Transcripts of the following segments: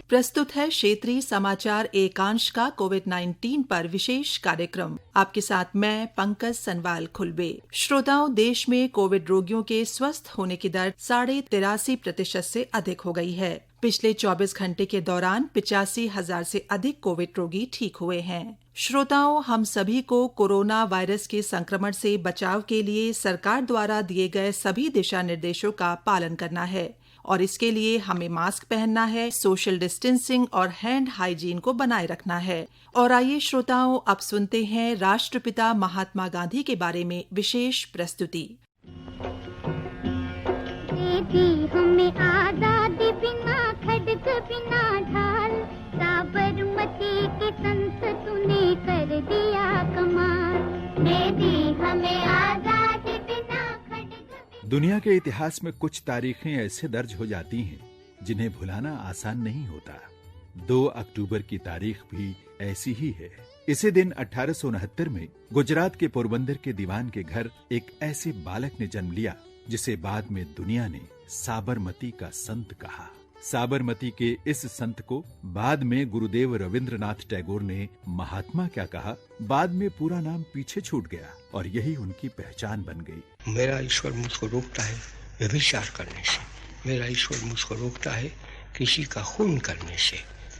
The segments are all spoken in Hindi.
प्रस्तुत है क्षेत्रीय समाचार एकांश का कोविड-19 पर विशेष कार्यक्रम। आपके साथ मैं पंकज सनवाल खुलबे। श्रोताओं, देश में कोविड रोगियों के स्वस्थ होने की दर 83.3% से अधिक हो गई है। पिछले 24 घंटे के दौरान 85,000 से अधिक कोविड रोगी ठीक हुए हैं। श्रोताओं, हम सभी को कोरोना वायरस के संक्रमण से बचाव के लिए सरकार द्वारा दिए गए सभी दिशा निर्देशों का पालन करना है और इसके लिए हमें मास्क पहनना है, सोशल डिस्टेंसिंग और हैंड हाइजीन को बनाए रखना है। और आइए श्रोताओं, अब सुनते हैं राष्ट्रपिता महात्मा गांधी के बारे में विशेष प्रस्तुति। हमें आजादी बिना खड्ग बिना ढाल, साबरमती के संत तूने कर दिया कमाल। हमें आजादी बिना खड्ग। दुनिया के इतिहास में कुछ तारीखें ऐसे दर्ज हो जाती हैं जिन्हें भुलाना आसान नहीं होता। 2 अक्टूबर की तारीख भी ऐसी ही है। इसी दिन 1869 में गुजरात के पोरबंदर के दीवान के घर एक ऐसे बालक ने जन्म लिया जिसे बाद में दुनिया ने साबरमती का संत कहा। साबरमती के इस संत को बाद में गुरुदेव रविंद्रनाथ टैगोर ने महात्मा क्या कहा, बाद में पूरा नाम पीछे छूट गया और यही उनकी पहचान बन गई। मेरा ईश्वर मुझको रोकता है व्यभिचार करने से, मेरा ईश्वर मुझको रोकता है किसी का खून करने से,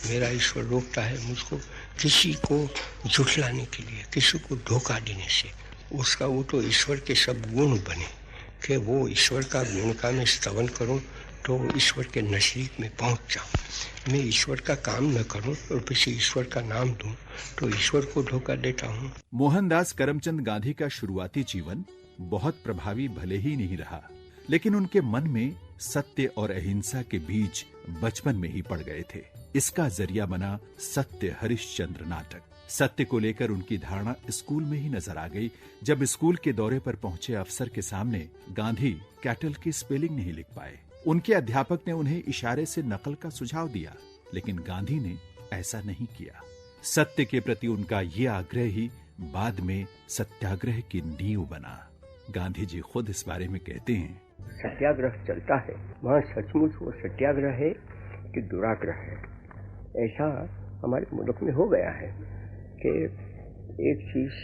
मेरा ईश्वर रोकता है मुझको किसी को झुठलाने के लिए, किसी को धोखा देने से। उसका वो तो ईश्वर के सब गुण बने कि वो ईश्वर का गुण का मैं स्तवन करूं तो ईश्वर के नजदीक में पहुंच जाऊं। मैं ईश्वर का काम न करूं और पीछे ईश्वर का नाम दूं तो ईश्वर को धोखा देता हूं। मोहनदास करमचंद गांधी का शुरुआती जीवन बहुत प्रभावी भले ही नहीं रहा, लेकिन उनके मन में सत्य और अहिंसा के बीज बचपन में ही पड़ गए थे। इसका जरिया बना सत्य हरिश्चंद्र नाटक। सत्य को लेकर उनकी धारणा स्कूल में ही नजर आ गई जब स्कूल के दौरे पर पहुंचे अफसर के सामने गांधी कैटल की स्पेलिंग नहीं लिख पाए। उनके अध्यापक ने उन्हें इशारे से नकल का सुझाव दिया, लेकिन गांधी ने ऐसा नहीं किया। सत्य के प्रति उनका ये आग्रह ही बाद में सत्याग्रह की नींव बना। गांधी जी खुद इस बारे में कहते हैं, सत्याग्रह चलता है वहाँ सचमुच वो सत्याग्रह है कि दुराग्रह है। ऐसा हमारे मुल्क में हो गया है कि एक चीज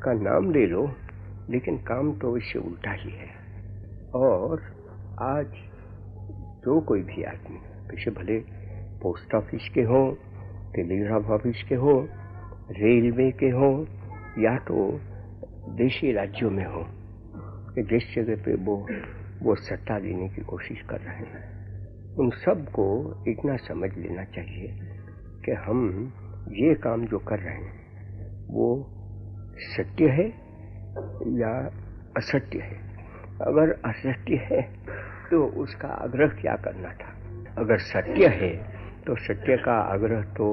का नाम ले लो लेकिन काम तो इससे उल्टा ही है। और आज जो कोई भी आदमी, पीछे भले पोस्ट ऑफिस के हो, टेलीग्राफ ऑफिस के हो, रेलवे के हो या तो देशी राज्यों में हो, कि जिस जगह पे वो सत्ता लेने की कोशिश कर रहे हैं, उन सब को इतना समझ लेना चाहिए कि हम ये काम जो कर रहे हैं वो सत्य है या असत्य है। अगर असत्य है तो उसका आग्रह क्या करना था, अगर सत्य है तो सत्य का आग्रह तो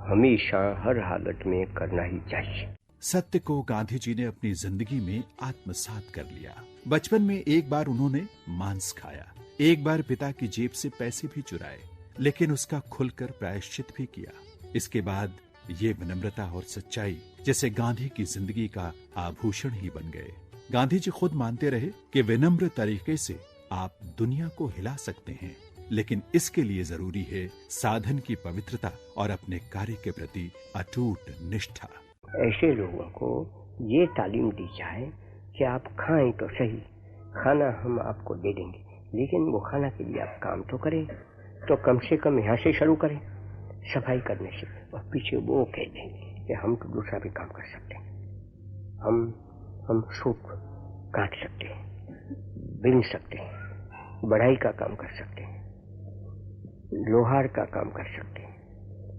हमेशा हर हालत में करना ही चाहिए। सत्य को गांधी जी ने अपनी जिंदगी में आत्मसात कर लिया। बचपन में एक बार उन्होंने मांस खाया, एक बार पिता की जेब से पैसे भी चुराए, लेकिन उसका खुलकर प्रायश्चित भी किया। इसके बाद ये विनम्रता और सच्चाई जैसे गांधी की जिंदगी का आभूषण ही बन गए। गांधी जी खुद मानते रहे कि विनम्र तरीके से आप दुनिया को हिला सकते हैं, लेकिन इसके लिए जरूरी है साधन की पवित्रता और अपने कार्य के प्रति अटूट निष्ठा। ऐसे लोगों को ये तालीम दी जाए कि आप खाएं तो सही, खाना हम आपको दे देंगे, लेकिन वो खाना के लिए आप काम तो करें, तो कम से कम यहाँ से शुरू करें सफाई करने से। और पीछे वो कह दें कि हम तो दूसरा भी काम कर सकते हैं, हम सूख काट सकते हैं, बिन सकते हैं, बढ़ाई का काम कर सकते हैं, लोहार का काम कर सकते हैं,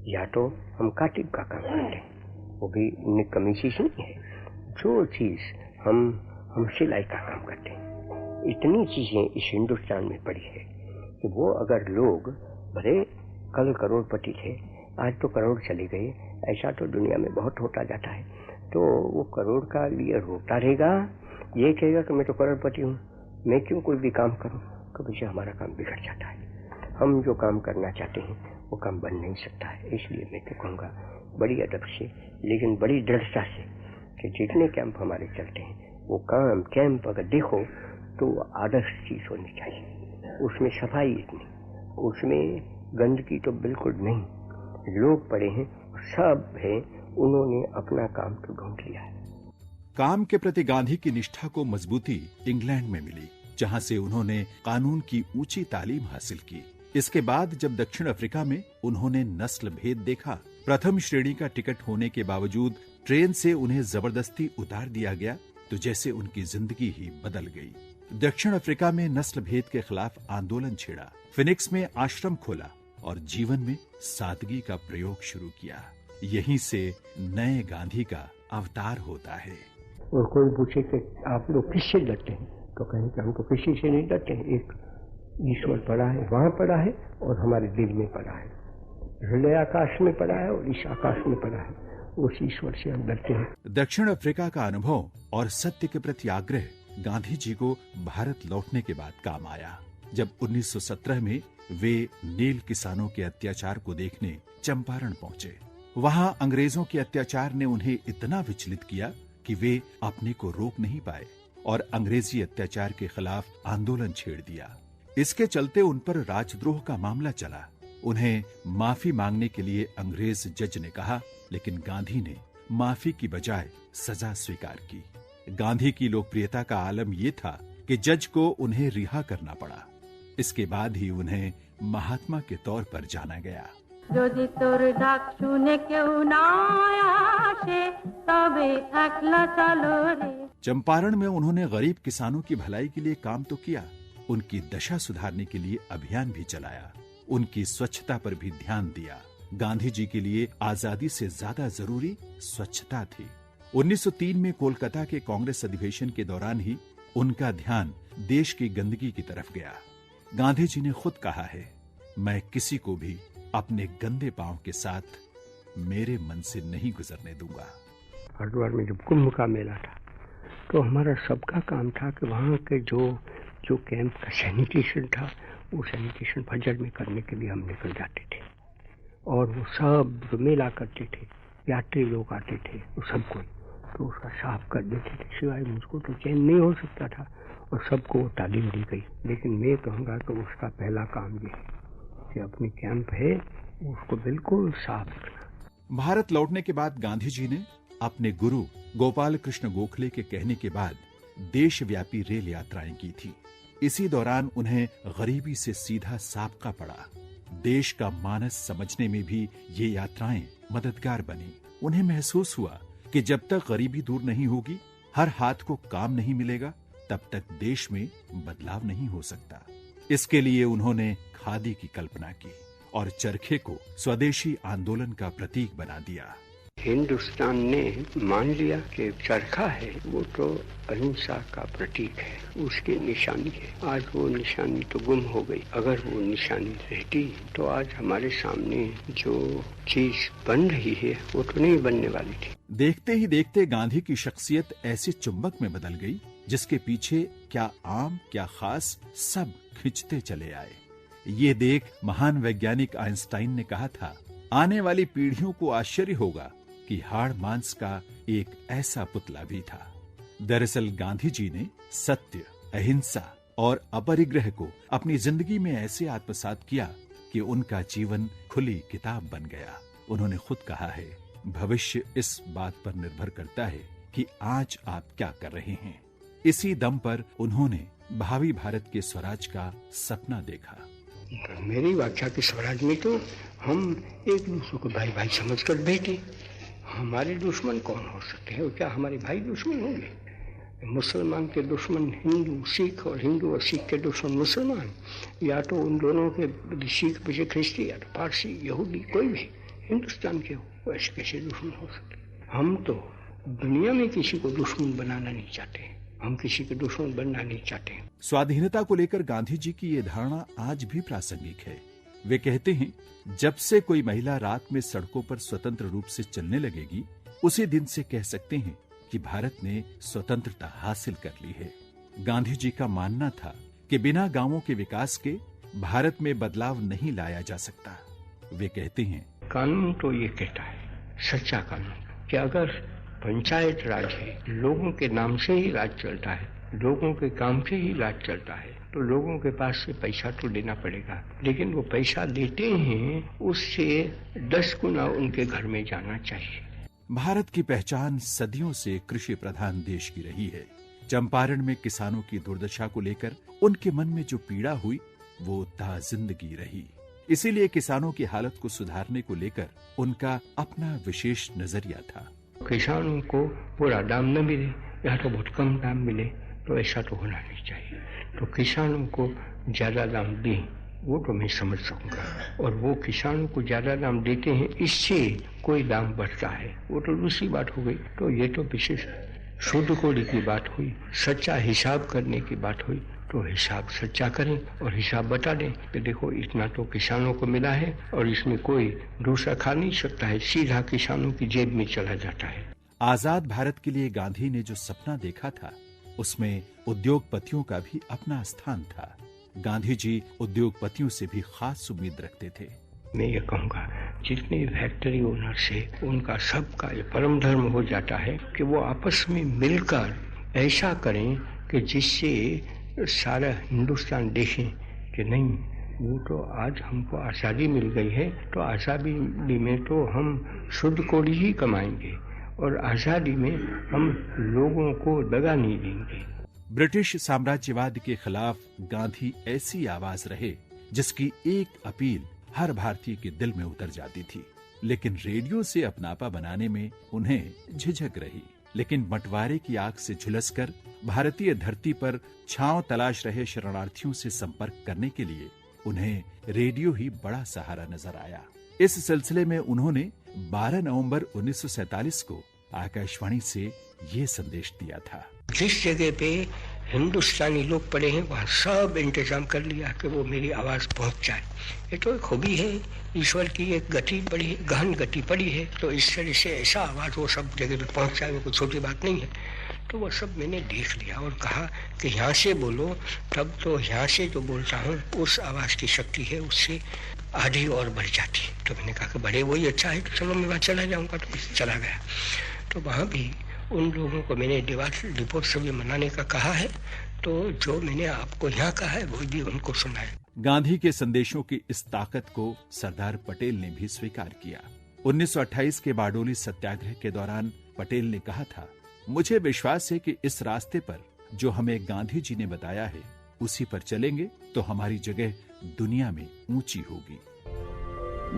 या तो हम काटिब का काम करते हैं, वो भी निकम्मी चीज नहीं है। जो चीज हम सिलाई का काम करते हैं, इतनी चीजें इस हिंदुस्तान में पड़ी है कि वो अगर लोग भले कल करोड़पति थे, आज तो करोड़ चले गए, ऐसा तो दुनिया में बहुत होता जाता है, तो वो करोड़ का लिए रोता रहेगा, ये कहेगा कि मैं तो करोड़पति हूँ, मैं क्यों कोई भी काम करूँ, कभी से हमारा काम बिगड़ जाता है। हम जो काम करना चाहते हैं वो काम बन नहीं सकता है। इसलिए मैं तो कहूँगा बड़ी अदब से लेकिन बड़ी दृढ़ता से कि जितने कैंप हमारे चलते हैं वो कैंप अगर देखो तो आदर्श चीज होनी चाहिए। उसमें सफाई इतनी, उसमें गंदगी तो बिल्कुल नहीं। लोग पड़े हैं, सब है, उन्होंने अपना काम तो ढूंढ लिया है। काम के प्रति गांधी की निष्ठा को मजबूती इंग्लैंड में मिली, जहां से उन्होंने कानून की ऊंची तालीम हासिल की। इसके बाद जब दक्षिण अफ्रीका में उन्होंने नस्ल भेद देखा, प्रथम श्रेणी का टिकट होने के बावजूद ट्रेन से उन्हें जबरदस्ती उतार दिया गया, तो जैसे उनकी जिंदगी ही बदल गई। दक्षिण अफ्रीका में नस्ल भेद के खिलाफ आंदोलन छेड़ा, फिनिक्स में आश्रम खोला और जीवन में सादगी का प्रयोग शुरू किया। यहीं से नए गांधी का अवतार होता है। और कोई पूछे कि आप लोग किससे डरते हैं, तो कहें कि हम तो किसी से नहीं डरते हैं। एक ईश्वर पड़ा है, वहां पड़ा है और हमारे दिल में पड़ा है। हृदय आकाश में पड़ा है और इस आकाश में पड़ा है, उस ईश्वर से हम डरते हैं। दक्षिण अफ्रीका का अनुभव और सत्य के प्रति आग्रह गांधी जी को भारत लौटने के बाद काम आया। जब 1917 में वे नील किसानों के अत्याचार को देखने चंपारण पहुंचे, वहां अंग्रेजों के अत्याचार ने उन्हें इतना विचलित किया कि वे अपने को रोक नहीं पाए और अंग्रेजी अत्याचार के खिलाफ आंदोलन छेड़ दिया। इसके चलते उन पर राजद्रोह का मामला चला। उन्हें माफी मांगने के लिए अंग्रेज जज ने कहा, लेकिन गांधी ने माफी की बजाय सजा स्वीकार की। गांधी की लोकप्रियता का आलम यह था कि जज को उन्हें रिहा करना पड़ा। इसके बाद ही उन्हें महात्मा के तौर पर जाना गया। যদি তোর ডাক শুনে কেউ না আসে তবে একলা চলো রে। चंपारण में उन्होंने गरीब किसानों की भलाई के लिए काम तो किया, उनकी दशा सुधारने के लिए अभियान भी चलाया, उनकी स्वच्छता पर भी ध्यान दिया। गांधी जी के लिए आजादी से ज्यादा जरूरी स्वच्छता थी। 1903 में कोलकाता के कांग्रेस अधिवेशन के दौरान ही उनका ध्यान देश की गंदगी की तरफ गया। गांधी जी ने खुद कहा है, मैं किसी को भी अपने गंदे पांव के साथ मेरे मन से नहीं गुजरने दूंगा। हरिद्वार में जब कुंभ का मेला था, तो हमारा सबका काम था कि वहाँ के जो कैंप का सैनिटेशन था, वो सैनिटेशन फजर में करने के लिए हम निकल जाते थे। और वो सब मेला करते थे, यात्री लोग आते थे, वो सब कोई तो उसका साफ कर देते थे। सिवाय मुझको तो चैन नहीं हो सकता था और सबको वो तालीम दी गई। लेकिन मैं कहूँगा कि उसका पहला काम ये है कि अपनी कैंप है उसको बिल्कुल साफ रखना। भारत लौटने के बाद गांधी जी ने अपने गुरु गोपाल कृष्ण गोखले के कहने के बाद देशव्यापी रेल यात्राएं की थी। इसी दौरान उन्हें गरीबी से सीधा साबका पड़ा। देश का मानस समझने में भी ये यात्राएं मददगार बनी। उन्हें महसूस हुआ कि जब तक गरीबी दूर नहीं होगी, हर हाथ को काम नहीं मिलेगा, तब तक देश में बदलाव नहीं हो सकता। इसके लिए उन्होंने खादी की कल्पना की और चरखे को स्वदेशी आंदोलन का प्रतीक बना दिया। हिंदुस्तान ने मान लिया कि चरखा है वो तो अहिंसा का प्रतीक है, उसकी निशानी है। आज वो निशानी तो गुम हो गई। अगर वो निशानी रहती तो आज हमारे सामने जो चीज बन रही है वो तो नहीं बनने वाली थी। देखते ही देखते गांधी की शख्सियत ऐसे चुंबक में बदल गई जिसके पीछे क्या आम क्या खास सब खिंचते चले आए। ये देख महान वैज्ञानिक आइंस्टाइन ने कहा था, आने वाली पीढ़ियों को आश्चर्य होगा कि हाड़ मांस का एक ऐसा पुतला भी था। दरअसल गांधी जी ने सत्य, अहिंसा और अपरिग्रह को अपनी जिंदगी में ऐसे आत्मसात किया कि उनका जीवन खुली किताब बन गया। उन्होंने खुद कहा है, भविष्य इस बात पर निर्भर करता है कि आज आप क्या कर रहे हैं। इसी दम पर उन्होंने भावी भारत के स्वराज का सपना देखा। मेरी व्याख्या के स्वराज में तो हम एक दूसरे को भाई भाई समझकर बैठे। हमारे दुश्मन कौन हो सकते हैं? क्या हमारे भाई दुश्मन होंगे? मुसलमान के दुश्मन हिंदू सिख और हिंदू और सिख के दुश्मन मुसलमान, या तो उन दोनों के सिख पीछे ख्रिस्ती या तो पारसी यहूदी, कोई भी हिंदुस्तान के हो, ऐसे कैसे दुश्मन हो सकते? हम तो दुनिया में किसी को दुश्मन बनाना नहीं चाहते, हम किसी के दुश्मन बनना नहीं चाहते। स्वाधीनता को लेकर गांधी जी की ये धारणा आज भी प्रासंगिक है। वे कहते हैं, जब से कोई महिला रात में सड़कों पर स्वतंत्र रूप से चलने लगेगी, उसी दिन से कह सकते हैं कि भारत ने स्वतंत्रता हासिल कर ली है। गांधी जी का मानना था कि बिना गांवों के विकास के भारत में बदलाव नहीं लाया जा सकता। वे कहते हैं, कानून तो ये कहता है, सच्चा कानून, कि अगर पंचायत राज है, लोगों के नाम से ही राज चलता है, लोगों के काम से ही इलाज चलता है, तो लोगों के पास से पैसा तो लेना पड़ेगा, लेकिन वो पैसा लेते हैं उससे 10 गुना उनके घर में जाना चाहिए। भारत की पहचान सदियों से कृषि प्रधान देश की रही है। चंपारण में किसानों की दुर्दशा को लेकर उनके मन में जो पीड़ा हुई वो ताजिंदगी रही। इसीलिए किसानों की हालत को सुधारने को लेकर उनका अपना विशेष नजरिया था। किसानों को पूरा दाम न मिले या तो बहुत कम दाम मिले, तो ऐसा तो होना नहीं चाहिए। तो किसानों को ज्यादा दाम दें, वो तो मैं समझ सकूंगा, और वो किसानों को ज्यादा दाम देते हैं, इससे कोई दाम बढ़ता है, वो तो दूसरी बात हो गई। तो ये तो विशेष शुद्ध कोड़ी की बात हुई, सच्चा हिसाब करने की बात हुई, तो हिसाब सच्चा करें और हिसाब बता दें कि देखो इतना तो किसानों को मिला है और इसमें कोई दूसरा खा नहीं सकता है, सीधा किसानों की जेब में चला जाता है। आजाद भारत के लिए गांधी ने जो सपना देखा था उसमें उद्योगपतियों का भी अपना स्थान था। गांधी जी उद्योगपतियों से भी खास उम्मीद रखते थे। मैं ये कहूँगा जितने फैक्ट्री ओनर से उनका सबका ये परम धर्म हो जाता है कि वो आपस में मिलकर ऐसा करें कि जिससे सारा हिंदुस्तान देखें कि नहीं, वो तो आज हमको आज़ादी मिल गई है, तो आज़ादी में तो हम शुद्ध कोड़ी ही कमाएंगे और आज़ादी में हम लोगों को दगा नहीं देंगे। ब्रिटिश साम्राज्यवाद के खिलाफ गांधी ऐसी आवाज रहे जिसकी एक अपील हर भारतीय के दिल में उतर जाती थी, लेकिन रेडियो से अपनापा बनाने में उन्हें झिझक रही। लेकिन बंटवारे की आग से झुलसकर भारतीय धरती पर छांव तलाश रहे शरणार्थियों से संपर्क करने के लिए उन्हें रेडियो ही बड़ा सहारा नजर आया। इस सिलसिले में उन्होंने 12 नवंबर 1947 को आकाशवाणी से ये संदेश दिया था। जिस जगह पे हिंदुस्तानी लोग पड़े हैं वहाँ सब इंतजाम कर लिया कि वो मेरी आवाज पहुँच जाए। ये तो एक खूबी है, ईश्वर की एक गति बड़ी गहन गति पड़ी है, तो इस तरह से ऐसा आवाज वो सब जगह पे पहुँच जाए, वो कोई छोटी बात नहीं है। तो वो सब मैंने देख लिया और कहा कि यहाँ से बोलो, तब तो यहाँ से जो बोलता हूँ उस आवाज की शक्ति है उससे आधी और बढ़ जाती। तो मैंने कहा कि बड़े वही अच्छा है, तो चलो मैं वहाँ चला जाऊँगा। तो चला गया, तो वहाँ भी उन लोगों को मैंने दीपोत्सव मनाने का कहा है, तो जो मैंने आपको यहाँ कहा है वो भी उनको सुनाया। गांधी के संदेशों की इस ताकत को सरदार पटेल ने भी स्वीकार किया। 1928 के बारडोली सत्याग्रह के दौरान पटेल ने कहा था, मुझे विश्वास है कि इस रास्ते पर जो हमें गांधी जी ने बताया है उसी पर चलेंगे तो हमारी जगह दुनिया में ऊंची होगी।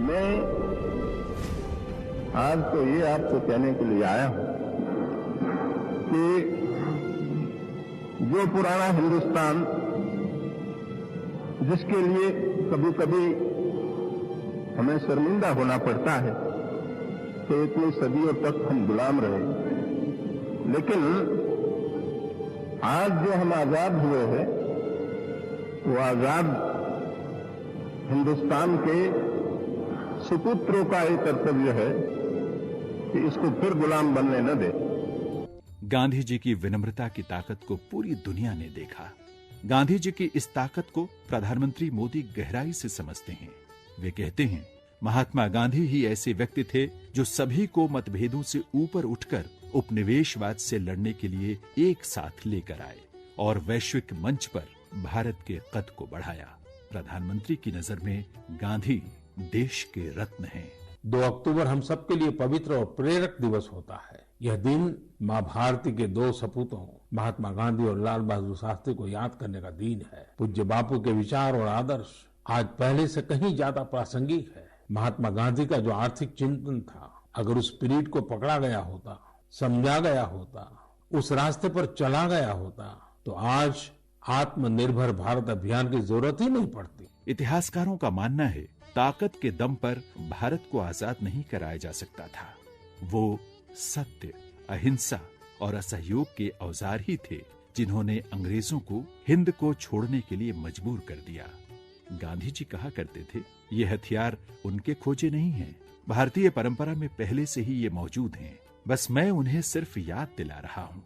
मैं आज तो ये आपको कहने के लिए आया हूं कि जो पुराना हिंदुस्तान जिसके लिए कभी कभी हमें शर्मिंदा होना पड़ता है कि इतनी सदियों तक हम गुलाम रहे, लेकिन आज जो हम आजाद हुए हैं वो आजाद हिंदुस्तान के सुपुत्रों का एक कर्तव्य है कि इसको फिर गुलाम बनने न दे। गांधी जी की विनम्रता की ताकत को पूरी दुनिया ने देखा। गांधी जी की इस ताकत को प्रधानमंत्री मोदी गहराई से समझते हैं। वे कहते हैं, महात्मा गांधी ही ऐसे व्यक्ति थे जो सभी को मतभेदों से ऊपर उठकर उपनिवेशवाद से लड़ने के लिए एक साथ लेकर आए और वैश्विक मंच पर भारत के कद को बढ़ाया। प्रधानमंत्री की नजर में गांधी देश के रत्न हैं। 2 अक्टूबर हम सबके लिए पवित्र और प्रेरक दिवस होता है। यह दिन माँ भारती के 2 सपूतों महात्मा गांधी और लाल बहादुर शास्त्री को याद करने का दिन है। पूज्य बापू के विचार और आदर्श आज पहले से कहीं ज्यादा प्रासंगिक है। महात्मा गांधी का जो आर्थिक चिंतन था, अगर उस स्पिरिट को पकड़ा गया होता, समझा गया होता, उस रास्ते पर चला गया होता, तो आज आत्मनिर्भर भारत अभियान की जरूरत ही नहीं पड़ती। इतिहासकारों का मानना है, ताकत के दम पर भारत को आजाद नहीं कराया जा सकता था। वो सत्य, अहिंसा और असहयोग के औजार ही थे जिन्होंने अंग्रेजों को हिंद को छोड़ने के लिए मजबूर कर दिया। गांधी जी कहा करते थे, ये हथियार उनके खोजे नहीं हैं, भारतीय परंपरा में पहले से ही ये मौजूद हैं, बस मैं उन्हें सिर्फ याद दिला रहा हूँ।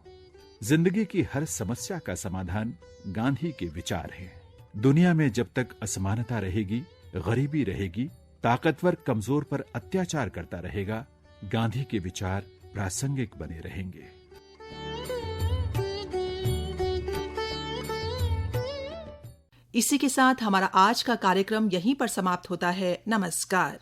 जिंदगी की हर समस्या का समाधान गांधी के विचार हैं। दुनिया में जब तक असमानता रहेगी, गरीबी रहेगी, ताकतवर कमजोर पर अत्याचार करता रहेगा, गांधी के विचार प्रासंगिक बने रहेंगे। इसी के साथ हमारा आज का कार्यक्रम यहीं पर समाप्त होता है। नमस्कार।